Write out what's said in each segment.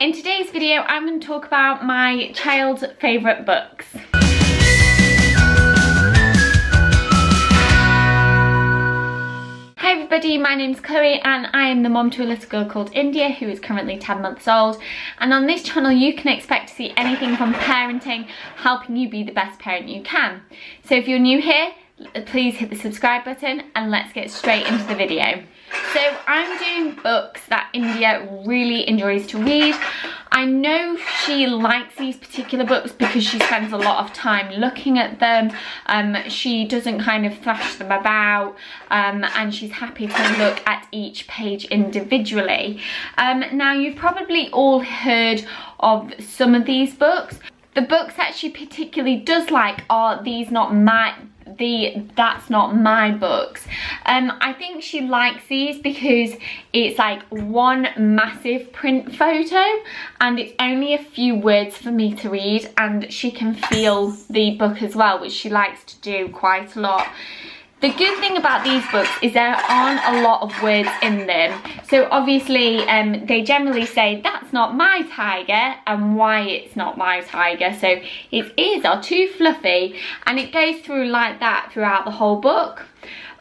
In today's video, I'm going to talk about my child's favourite books. Hi everybody, my name's Chloe and I am the mom to a little girl called India who is currently 10 months old. And on this channel you can expect to see anything from parenting, helping you be the best parent you can. So if you're new here, please hit the subscribe button and let's get straight into the video. So I'm doing books that India really enjoys to read. I know she likes these particular books because she spends a lot of time looking at them. She doesn't kind of thrash them about, and she's happy to look at each page individually. Now you've probably all heard of some of these books. The books that she particularly does like are That's Not My books. I think she likes these because it's like one massive print photo and it's only a few words for me to read, and she can feel the book as well, which she likes to do quite a lot. The good thing about these books is there aren't a lot of words in them. So obviously they generally say that's not my tiger and why it's not my tiger. So its ears are too fluffy, and it goes through like that throughout the whole book.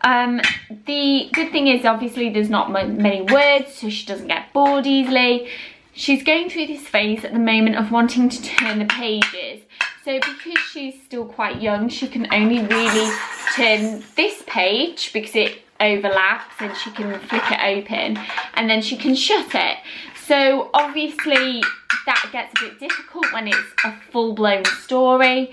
The good thing is obviously there's not many words, so she doesn't get bored easily. She's going through this phase at the moment of wanting to turn the pages. So because she's still quite young, she can only really turn this page because it overlaps, and she can flick it open and then she can shut it. So obviously that gets a bit difficult when it's a full-blown story.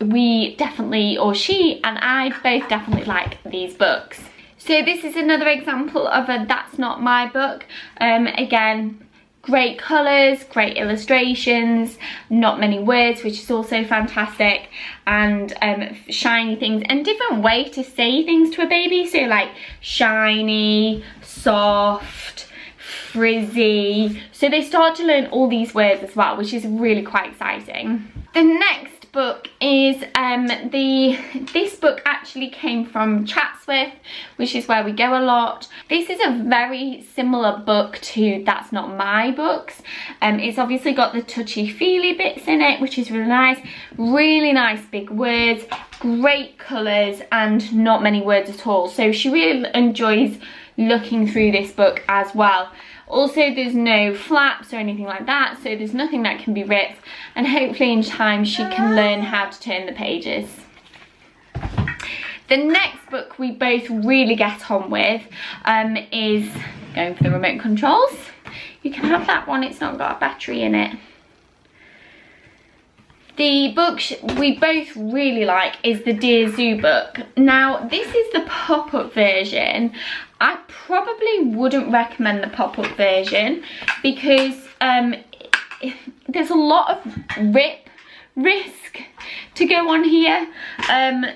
We definitely, or she and I both definitely like these books. So this is another example of a That's Not My book. Again, great colours, great illustrations, not many words, which is also fantastic, and shiny things and different way to say things to a baby. So like shiny, soft, frizzy. So they start to learn all these words as well, which is really quite exciting. The next book is this book actually came from Chatsworth, which is where we go a lot. This is a very similar book to That's Not My books. It's obviously got the touchy-feely bits in it, which is really nice big words, great colours, and not many words at all. So she really enjoys looking through this book as well. Also, there's no flaps or anything like that, so there's nothing that can be ripped, and hopefully in time she can learn how to turn the pages. The next book we both really get on with is going for the remote controls. You can have that one, it's not got a battery in it. The book we both really like is the Dear Zoo book. Now, this is the pop-up version. I probably wouldn't recommend the pop-up version because there's a lot of risk to go on here.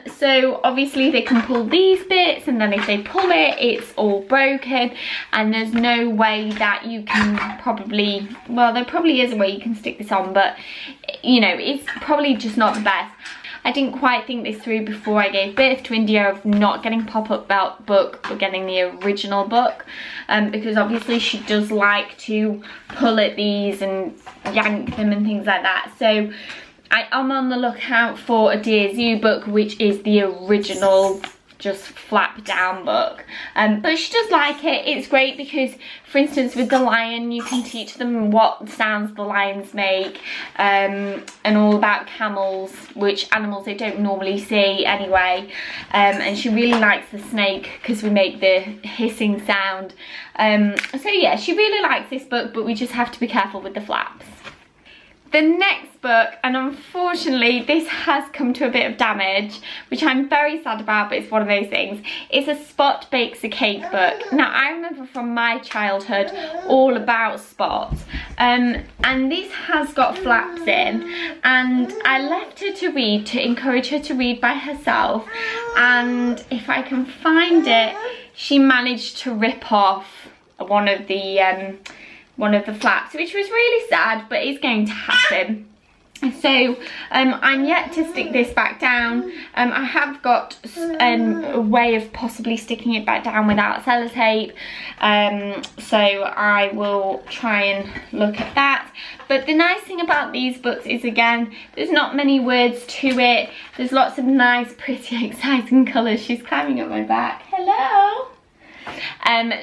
So obviously they can pull these bits, and then if they pull it, it's all broken, and there's no way that you can probably, well, there probably is a way you can stick this on, but you know, it's probably just not the best. I didn't quite think this through before I gave birth to India of not getting pop-up book but getting the original book, because obviously she does like to pull at these and yank them and things like that. So I'm on the lookout for a Dear Zoo book, which is the original just flap down book, but she does like it. It's great because, for instance, with the lion, you can teach them what sounds the lions make, and all about camels, which animals they don't normally see anyway, and she really likes the snake because we make the hissing sound. So yeah, she really likes this book, but we just have to be careful with the flaps. The next book, and unfortunately this has come to a bit of damage, which I'm very sad about, but it's one of those things. It's a Spot Bakes a Cake book. Now, I remember from my childhood all about Spot, and this has got flaps in, and I left her to read, to encourage her to read by herself, and if I can find it, she managed to rip off one of the flaps, which was really sad, but it's going to happen. So I'm yet to stick this back down. I have got a way of possibly sticking it back down without sellotape, so I will try and look at that. But the nice thing about these books is, again, there's not many words to it. There's lots of nice, pretty, exciting colours. She's climbing up my back. Hello.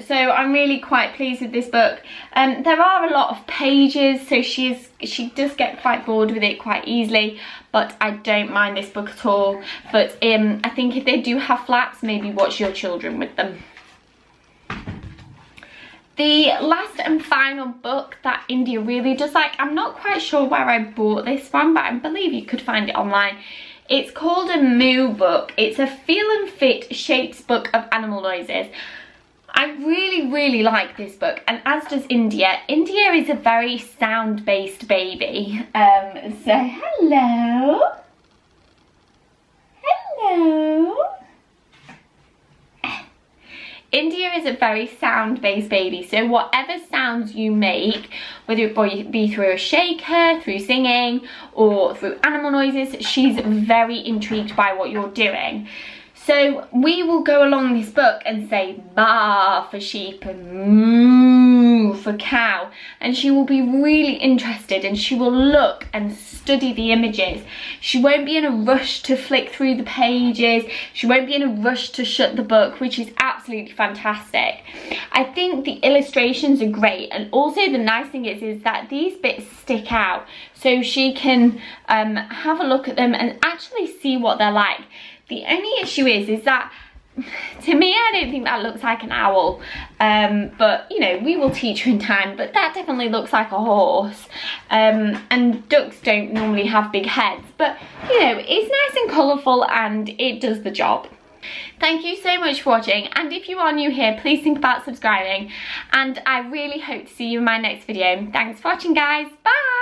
So I'm really quite pleased with this book. There are a lot of pages, so she does get quite bored with it quite easily, but I don't mind this book at all. But I think if they do have flaps, maybe watch your children with them. The last and final book that India really does like, I'm not quite sure where I bought this from, but I believe you could find it online. It's called a Moo book. It's a feel and fit shapes book of animal noises. I really like this book, and as does India. India is a very sound-based baby. So hello. Hello. India is a very sound-based baby, so whatever sounds you make, whether it be through a shaker, through singing, or through animal noises, she's very intrigued by what you're doing. So we will go along this book and say ba for sheep and moo for cow, and she will be really interested, and she will look and study the images. She won't be in a rush to flick through the pages. She won't be in a rush to shut the book, which is absolutely fantastic. I think the illustrations are great, and also the nice thing is that these bits stick out, so she can have a look at them and actually see what they're like. The only issue is that, to me, I don't think that looks like an owl, but, you know, we will teach her in time, but that definitely looks like a horse, and ducks don't normally have big heads, but, you know, it's nice and colourful and it does the job. Thank you so much for watching, and if you are new here, please think about subscribing, and I really hope to see you in my next video. Thanks for watching, guys. Bye!